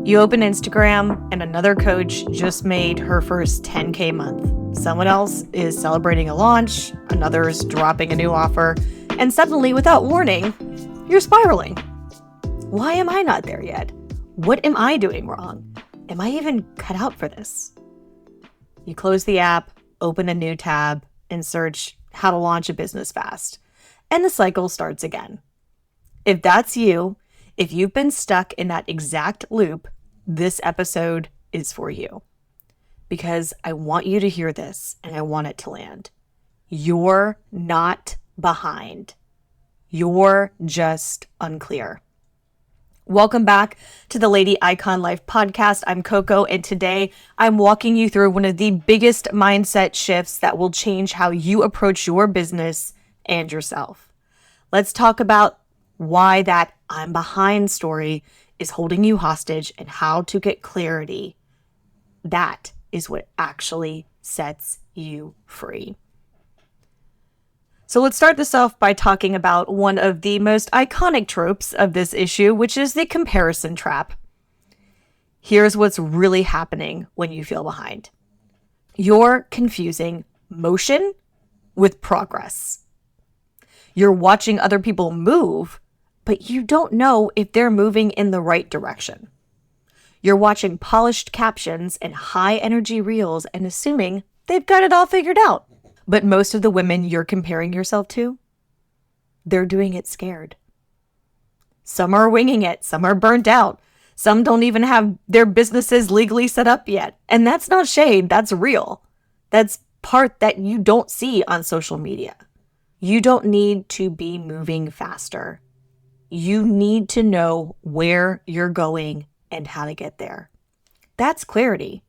You open Instagram and another coach just made her first 10K month. Someone else is celebrating a launch, another is dropping a new offer, and suddenly, without warning, you're spiraling. Why am I not there yet? What am I doing wrong? Am I even cut out for this? You close the app, open a new tab, and search how to launch a business fast. And the cycle starts again. If that's you, if you've been stuck in that exact loop, this episode is for you. Because I want you to hear this and I want it to land. You're not behind. You're just unclear. Welcome back to the Lady Icon Life podcast. I'm Coco, and today I'm walking you through one of the biggest mindset shifts that will change how you approach your business and yourself. Let's talk about why that I'm behind story is holding you hostage and how to get clarity. That is what actually sets you free. So let's start this off by talking about one of the most iconic tropes of this issue, which is the comparison trap. Here's what's really happening when you feel behind. You're confusing motion with progress. You're watching other people move, but you don't know if they're moving in the right direction. You're watching polished captions and high energy reels and assuming they've got it all figured out. But most of the women you're comparing yourself to, they're doing it scared. Some are winging it. Some are burnt out. Some don't even have their businesses legally set up yet. And that's not shade. That's real. That's part that you don't see on social media. You don't need to be moving faster. You need to know where you're going and how to get there. That's clarity.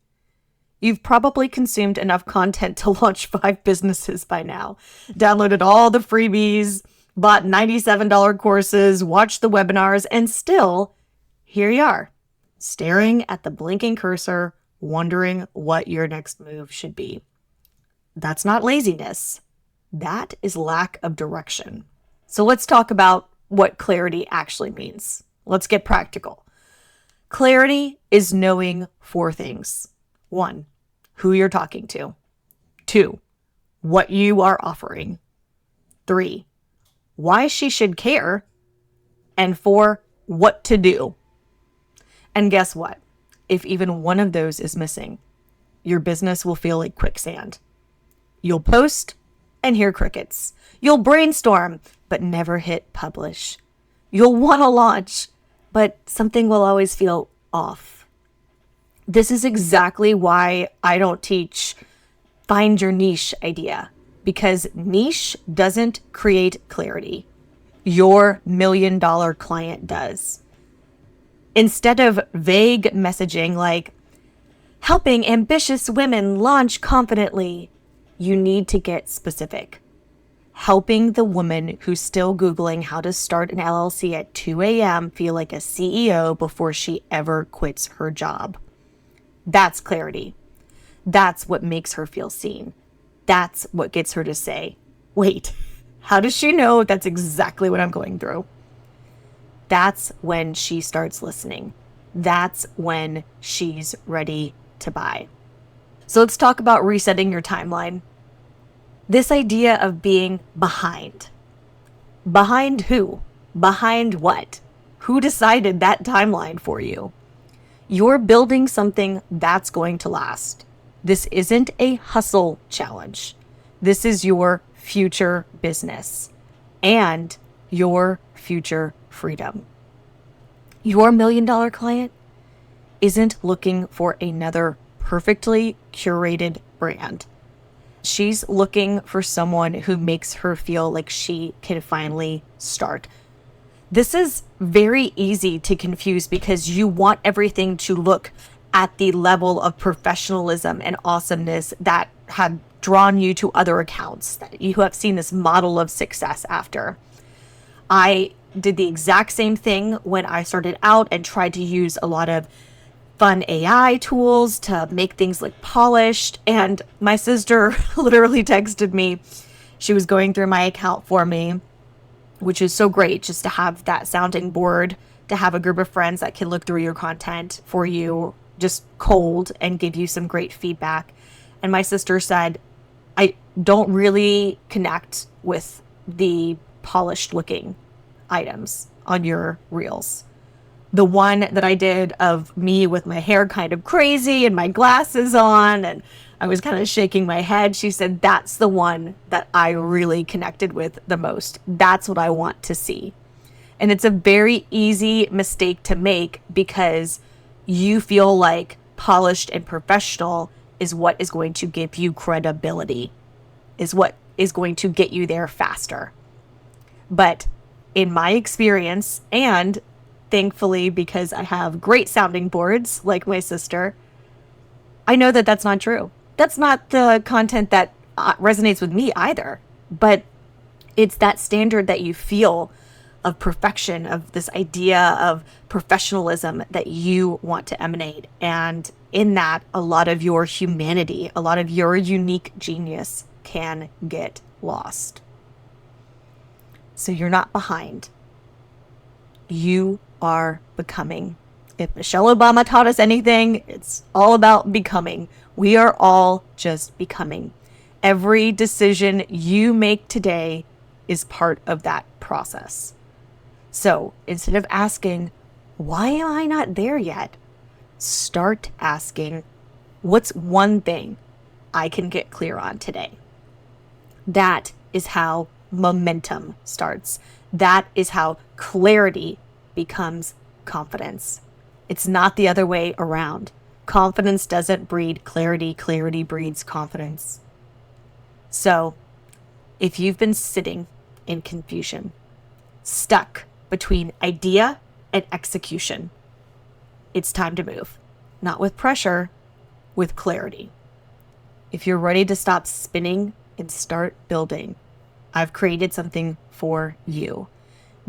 You've probably consumed enough content to launch 5 businesses by now, downloaded all the freebies, bought $97 courses, watched the webinars, and still, here you are, staring at the blinking cursor, wondering what your next move should be. That's not laziness. That is lack of direction. So let's talk about what clarity actually means. Let's get practical. Clarity is knowing 4 things. 1, who you're talking to. 2, what you are offering. 3, why she should care. And 4, what to do. And guess what? If even one of those is missing, your business will feel like quicksand. You'll post and hear crickets. You'll brainstorm, but never hit publish. You'll want to launch, but something will always feel off. This is exactly why I don't teach find your niche idea, because niche doesn't create clarity. Your $1 million client does. Instead of vague messaging like helping ambitious women launch confidently, you need to get specific. Helping the woman who's still Googling how to start an LLC at 2 a.m. feel like a CEO before she ever quits her job. That's clarity. That's what makes her feel seen. That's what gets her to say, wait, how does she know that's exactly what I'm going through? That's when she starts listening. That's when she's ready to buy. So let's talk about resetting your timeline. This idea of being behind. Behind who? Behind what? Who decided that timeline for you? You're building something that's going to last. This isn't a hustle challenge. This is your future business and your future freedom. Your $1 million client isn't looking for another perfectly curated brand. She's looking for someone who makes her feel like she can finally start. This is very easy to confuse because you want everything to look at the level of professionalism and awesomeness that had drawn you to other accounts that you have seen this model of success after. I did the exact same thing when I started out and tried to use a lot of fun AI tools to make things look polished. And my sister literally texted me. She was going through my account for me, which is so great just to have that sounding board to have a group of friends that can look through your content for you just cold and give you some great feedback. And my sister said, I don't really connect with the polished looking items on your reels. The one that I did of me with my hair kind of crazy and my glasses on and I was kind of shaking my head, she said, that's the one that I really connected with the most. That's what I want to see. And it's a very easy mistake to make because you feel like polished and professional is what is going to give you credibility, is what is going to get you there faster. But in my experience, and thankfully because I have great sounding boards like my sister, I know that that's not true. That's not the content that resonates with me either. But it's that standard that you feel of perfection, of this idea of professionalism that you want to emanate. And in that, a lot of your humanity, a lot of your unique genius can get lost. So you're not behind. You are becoming. If Michelle Obama taught us anything, it's all about becoming. We are all just becoming. Every decision you make today is part of that process. So instead of asking, why am I not there yet? Start asking, what's one thing I can get clear on today? That is how momentum starts. That is how clarity becomes confidence. It's not the other way around. Confidence doesn't breed clarity. Clarity breeds confidence. So if you've been sitting in confusion, stuck between idea and execution, it's time to move. Not with pressure, with clarity. If you're ready to stop spinning and start building, I've created something for you.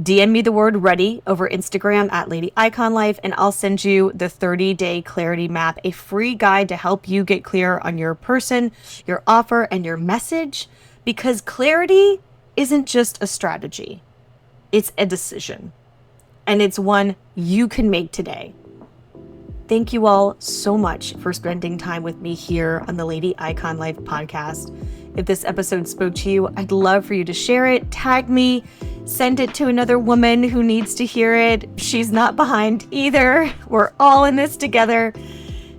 DM me the word ready over Instagram at Lady Icon Life, and I'll send you the 30-day clarity map, a free guide to help you get clear on your person, your offer, and your message. Because clarity isn't just a strategy. It's a decision. And it's one you can make today. Thank you all so much for spending time with me here on the Lady Icon Life podcast. If this episode spoke to you, I'd love for you to share it, tag me, send it to another woman who needs to hear it. She's not behind either. We're all in this together.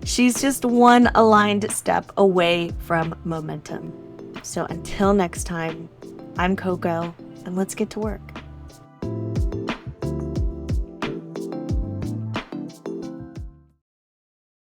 She's just one aligned step away from momentum. So until next time, I'm Coco, and let's get to work.